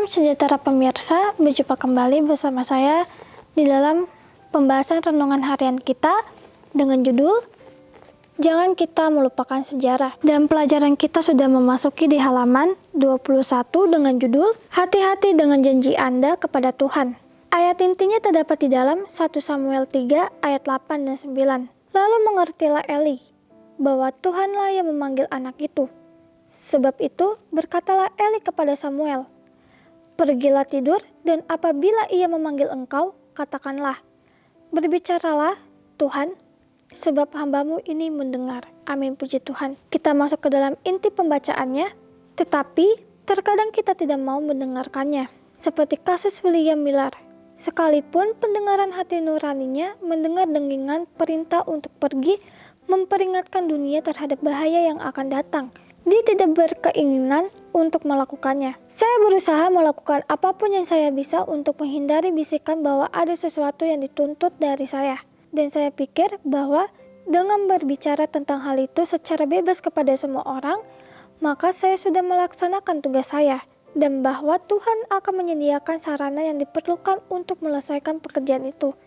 Salam sejahtera pemirsa, berjumpa kembali bersama saya di dalam pembahasan renungan harian kita dengan judul Jangan Kita Melupakan Sejarah. Dan pelajaran kita sudah memasuki di halaman 21 dengan judul Hati-hati dengan janji Anda kepada Tuhan. Ayat intinya terdapat di dalam 1 Samuel 3 ayat 8 dan 9. Lalu mengertilah Eli bahwa Tuhanlah yang memanggil anak itu. Sebab itu berkatalah Eli kepada Samuel, "Pergilah tidur, dan apabila ia memanggil engkau, katakanlah, berbicaralah Tuhan, sebab hambamu ini mendengar." Amin, puji Tuhan. Kita masuk ke dalam inti pembacaannya, tetapi terkadang kita tidak mau mendengarkannya. Seperti kasus William Miller. Sekalipun pendengaran hati nuraninya mendengar dengingan perintah untuk pergi memperingatkan dunia terhadap bahaya yang akan datang, dia tidak berkeinginan untuk melakukannya. Saya berusaha melakukan apapun yang saya bisa untuk menghindari bisikan bahwa ada sesuatu yang dituntut dari saya. Dan saya pikir bahwa dengan berbicara tentang hal itu secara bebas kepada semua orang, maka saya sudah melaksanakan tugas saya. Dan bahwa Tuhan akan menyediakan sarana yang diperlukan untuk menyelesaikan pekerjaan itu.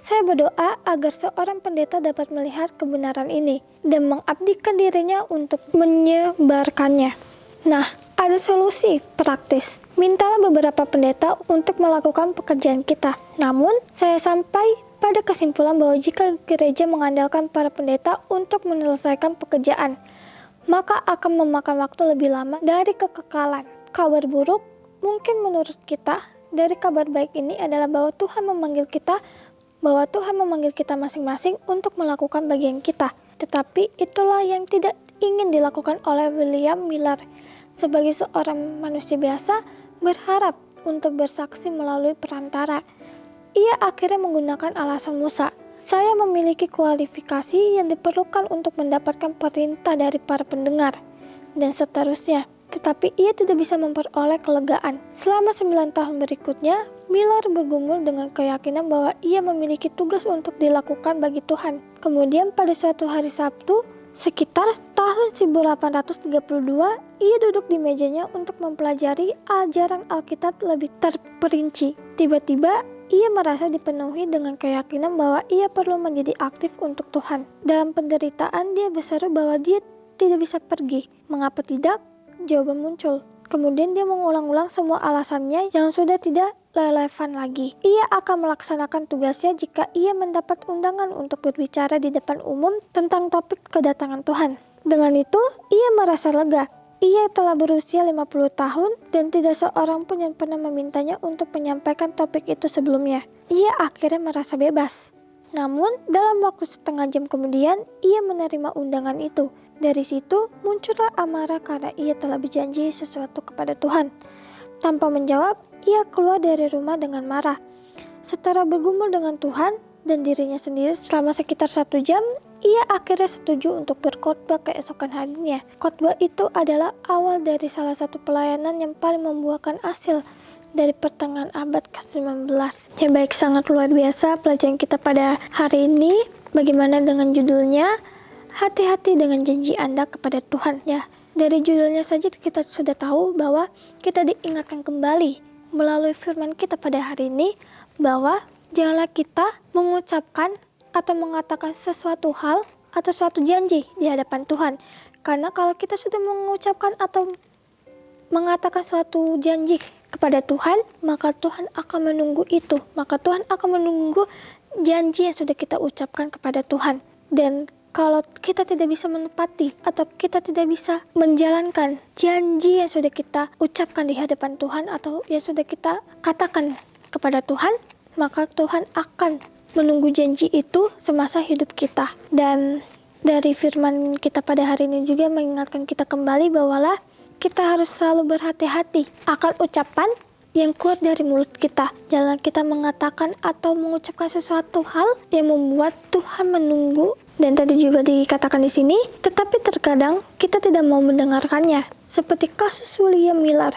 Saya berdoa agar seorang pendeta dapat melihat kebenaran ini dan mengabdikan dirinya untuk menyebarkannya. Nah, ada solusi praktis. Mintalah beberapa pendeta untuk melakukan pekerjaan kita. Namun, saya sampai pada kesimpulan bahwa jika gereja mengandalkan para pendeta untuk menyelesaikan pekerjaan, maka akan memakan waktu lebih lama dari kekekalan. Kabar buruk mungkin menurut kita dari kabar baik ini adalah bahwa Tuhan memanggil kita masing-masing untuk melakukan bagian kita. Tetapi itulah yang tidak ingin dilakukan oleh William Miller. Sebagai seorang manusia biasa, berharap untuk bersaksi melalui perantara. Ia akhirnya menggunakan alasan Musa. Saya memiliki kualifikasi yang diperlukan untuk mendapatkan perintah dari para pendengar. Dan seterusnya. Tetapi ia tidak bisa memperoleh kelegaan. Selama 9 tahun berikutnya, Miller bergumul dengan keyakinan bahwa ia memiliki tugas untuk dilakukan bagi Tuhan. Kemudian pada suatu hari Sabtu, sekitar tahun 1832, ia duduk di mejanya untuk mempelajari ajaran Alkitab lebih terperinci. Tiba-tiba, ia merasa dipenuhi dengan keyakinan bahwa ia perlu menjadi aktif untuk Tuhan. Dalam penderitaan, dia berseru bahwa dia tidak bisa pergi. Mengapa tidak? Jawaban muncul. Kemudian dia mengulang-ulang semua alasannya yang sudah tidak relevan lagi. Ia akan melaksanakan tugasnya jika ia mendapat undangan untuk berbicara di depan umum tentang topik kedatangan Tuhan. Dengan itu, ia merasa lega. Ia telah berusia 50 tahun dan tidak seorang pun yang pernah memintanya untuk menyampaikan topik itu sebelumnya. Ia akhirnya merasa bebas. Namun, dalam waktu setengah jam kemudian, ia menerima undangan itu. Dari situ, muncullah amarah karena ia telah berjanji sesuatu kepada Tuhan. Tanpa menjawab, ia keluar dari rumah dengan marah. Setelah bergumul dengan Tuhan dan dirinya sendiri selama sekitar 1 jam, ia akhirnya setuju untuk berkhotbah keesokan harinya. Khotbah itu adalah awal dari salah satu pelayanan yang paling membuahkan hasil dari pertengahan abad ke-19. Ya baik, sangat luar biasa pelajaran kita pada hari ini. Bagaimana dengan judulnya? Hati-hati dengan janji Anda kepada Tuhan. Ya, dari judulnya saja kita sudah tahu bahwa kita diingatkan kembali melalui firman kita pada hari ini bahwa janganlah kita mengucapkan atau mengatakan sesuatu hal atau suatu janji di hadapan Tuhan. Karena kalau kita sudah mengucapkan atau mengatakan suatu janji kepada Tuhan, maka Tuhan akan menunggu itu. Maka Tuhan akan menunggu janji yang sudah kita ucapkan kepada Tuhan. Dan kalau kita tidak bisa menepati atau kita tidak bisa menjalankan janji yang sudah kita ucapkan di hadapan Tuhan atau yang sudah kita katakan kepada Tuhan, maka Tuhan akan menunggu janji itu semasa hidup kita. Dan dari firman kita pada hari ini juga mengingatkan kita kembali bahwa kita harus selalu berhati-hati akan ucapan yang keluar dari mulut kita. Jangan kita mengatakan atau mengucapkan sesuatu hal yang membuat Tuhan menunggu. Dan tadi juga dikatakan di sini, tetapi terkadang kita tidak mau mendengarkannya. Seperti kasus William Miller.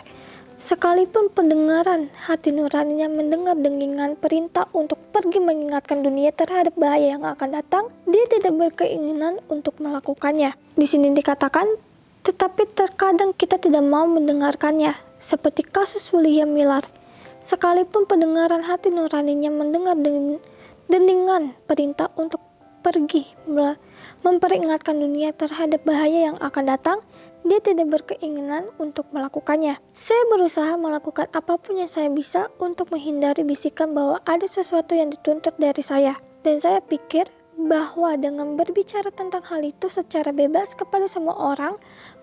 Sekalipun pendengaran hati nuraninya mendengar dengingan perintah untuk pergi mengingatkan dunia terhadap bahaya yang akan datang, dia tidak berkeinginan untuk melakukannya. Di sini dikatakan, tetapi terkadang kita tidak mau mendengarkannya. seperti kasus William Miller. Sekalipun pendengaran hati nuraninya mendengar dendingan perintah untuk pergi memperingatkan dunia terhadap bahaya yang akan datang, dia tidak berkeinginan untuk melakukannya. Saya berusaha melakukan apapun yang saya bisa untuk menghindari bisikan bahwa ada sesuatu yang dituntut dari saya. Dan saya pikir bahwa dengan berbicara tentang hal itu secara bebas kepada semua orang,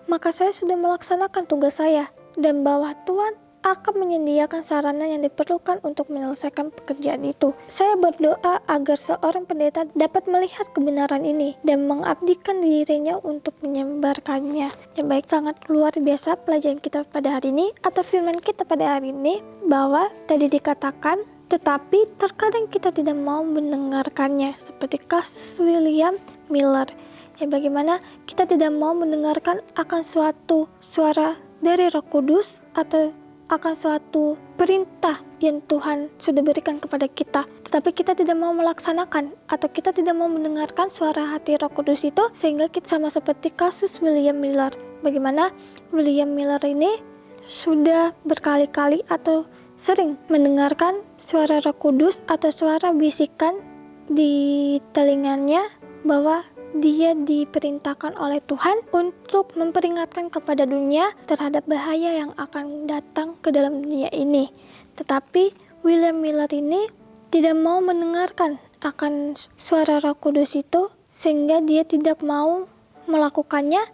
maka saya sudah melaksanakan tugas saya, dan bahwa Tuhan akan menyediakan sarana yang diperlukan untuk menyelesaikan pekerjaan itu. Saya berdoa agar seorang pendeta dapat melihat kebenaran ini dan mengabdikan dirinya untuk menyebarkannya. Ya baik, sangat luar biasa pelajaran kita pada hari ini atau firman kita pada hari ini, bahwa tadi dikatakan tetapi terkadang kita tidak mau mendengarkannya, seperti kasus William Miller. Ya bagaimana kita tidak mau mendengarkan akan suatu suara dari Roh Kudus atau akan suatu perintah yang Tuhan sudah berikan kepada kita, tetapi kita tidak mau melaksanakan atau kita tidak mau mendengarkan suara hati Roh Kudus itu, sehingga kita sama seperti kasus William Miller. Bagaimana William Miller ini sudah berkali-kali atau sering mendengarkan suara Roh Kudus atau suara bisikan di telinganya bahwa dia diperintahkan oleh Tuhan untuk memperingatkan kepada dunia terhadap bahaya yang akan datang ke dalam dunia ini. Tetapi William Miller ini tidak mau mendengarkan akan suara Roh Kudus itu, sehingga dia tidak mau melakukannya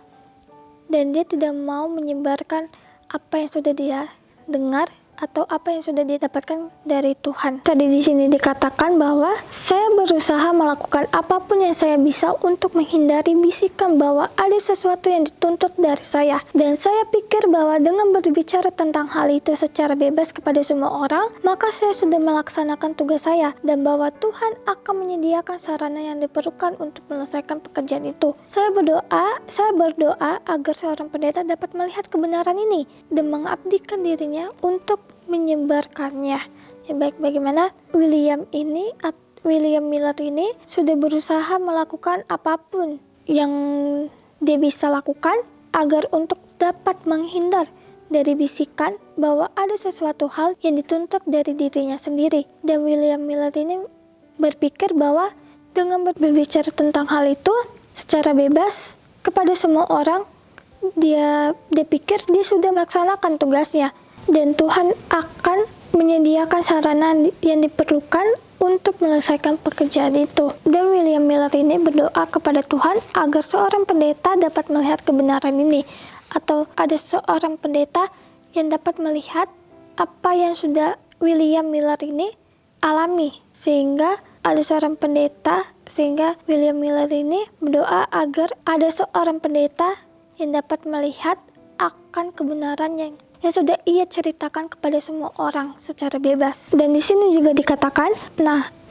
dan dia tidak mau menyebarkan apa yang sudah dia dengar atau apa yang sudah didapatkan dari Tuhan. Tadi di sini dikatakan bahwa saya berusaha melakukan apapun yang saya bisa untuk menghindari bisikan bahwa ada sesuatu yang dituntut dari saya. Dan saya pikir bahwa dengan berbicara tentang hal itu secara bebas kepada semua orang, maka saya sudah melaksanakan tugas saya, dan bahwa Tuhan akan menyediakan sarana yang diperlukan untuk menyelesaikan pekerjaan itu. Saya berdoa agar seorang pendeta dapat melihat kebenaran ini dan mengabdikan dirinya untuk menyebarkannya. Ya baik, bagaimana William Miller ini sudah berusaha melakukan apapun yang dia bisa lakukan agar untuk dapat menghindar dari bisikan bahwa ada sesuatu hal yang dituntut dari dirinya sendiri. Dan William Miller ini berpikir bahwa dengan berbicara tentang hal itu secara bebas kepada semua orang, dia pikir dia sudah melaksanakan tugasnya. Dan Tuhan akan menyediakan sarana yang diperlukan untuk menyelesaikan pekerjaan itu. Dan William Miller ini berdoa kepada Tuhan agar seorang pendeta dapat melihat kebenaran ini, atau ada seorang pendeta yang dapat melihat apa yang sudah William Miller ini alami, sehingga William Miller ini berdoa agar ada seorang pendeta yang dapat melihat akan kebenaran yang sudah ia ceritakan kepada semua orang secara bebas. Dan di sini juga dikatakan,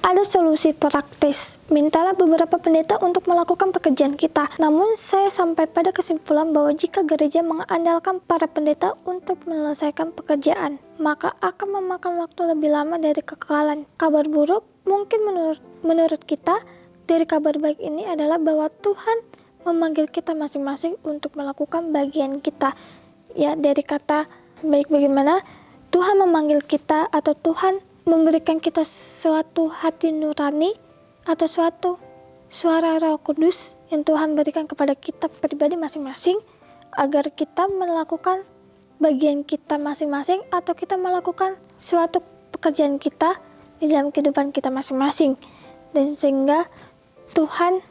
ada solusi praktis. Mintalah beberapa pendeta untuk melakukan pekerjaan kita. Namun saya sampai pada kesimpulan bahwa jika gereja mengandalkan para pendeta untuk menyelesaikan pekerjaan, maka akan memakan waktu lebih lama dari kekekalan. Kabar buruk mungkin menurut kita dari kabar baik ini adalah bahwa Tuhan memanggil kita masing-masing untuk melakukan bagian kita. Ya, dari kata baik, bagaimana Tuhan memanggil kita atau Tuhan memberikan kita suatu hati nurani atau suatu suara Roh Kudus yang Tuhan berikan kepada kita pribadi masing-masing, agar kita melakukan bagian kita masing-masing atau kita melakukan suatu pekerjaan kita di dalam kehidupan kita masing-masing. Dan sehingga Tuhan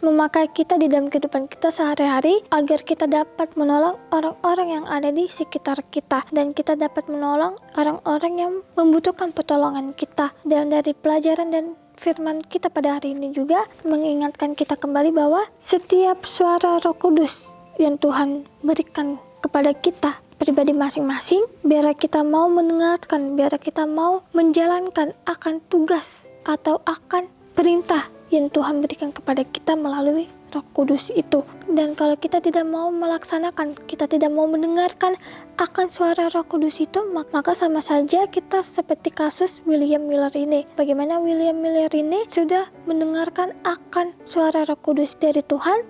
memakai kita di dalam kehidupan kita sehari-hari agar kita dapat menolong orang-orang yang ada di sekitar kita, dan kita dapat menolong orang-orang yang membutuhkan pertolongan kita. Dan dari pelajaran dan firman kita pada hari ini juga mengingatkan kita kembali bahwa setiap suara Roh Kudus yang Tuhan berikan kepada kita pribadi masing-masing, biar kita mau mendengarkan, biar kita mau menjalankan akan tugas atau akan perintah yang Tuhan berikan kepada kita melalui Roh Kudus itu. Dan kalau kita tidak mau melaksanakan, kita tidak mau mendengarkan akan suara Roh Kudus itu, maka sama saja kita seperti kasus William Miller ini. Bagaimana William Miller ini sudah mendengarkan akan suara Roh Kudus dari Tuhan,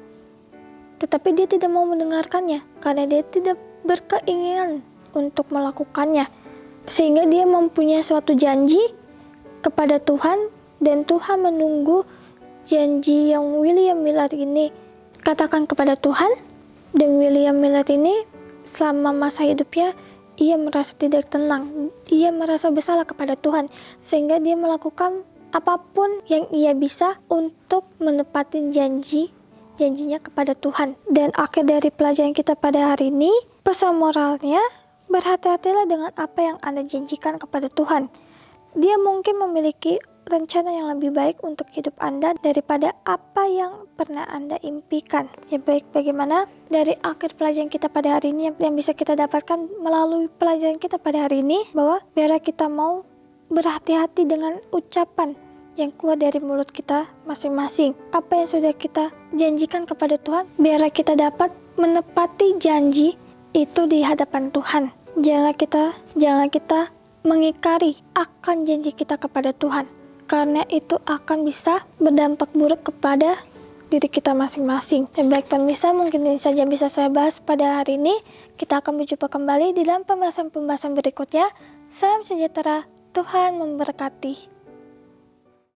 tetapi dia tidak mau mendengarkannya karena dia tidak berkeinginan untuk melakukannya. Sehingga dia mempunyai suatu janji kepada Tuhan, dan Tuhan menunggu janji yang William Millard ini katakan kepada Tuhan. Dan William Millard ini selama masa hidupnya ia merasa tidak tenang, ia merasa bersalah kepada Tuhan, sehingga dia melakukan apapun yang ia bisa untuk menepati janjinya kepada Tuhan. Dan akhir dari pelajaran kita pada hari ini, pesan moralnya, berhati-hatilah dengan apa yang Anda janjikan kepada Tuhan. Dia mungkin memiliki rencana yang lebih baik untuk hidup Anda daripada apa yang pernah Anda impikan. Ya baik, bagaimana dari akhir pelajaran kita pada hari ini yang bisa kita dapatkan melalui pelajaran kita pada hari ini, bahwa biar kita mau berhati-hati dengan ucapan yang keluar dari mulut kita masing-masing. Apa yang sudah kita janjikan kepada Tuhan, biar kita dapat menepati janji itu di hadapan Tuhan. Janganlah kita mengingkari akan janji kita kepada Tuhan, karena itu akan bisa berdampak buruk kepada diri kita masing-masing. Baik pemirsa, mungkin ini saja bisa saya bahas pada hari ini. Kita akan berjumpa kembali di dalam pembahasan-pembahasan berikutnya. Salam sejahtera, Tuhan memberkati.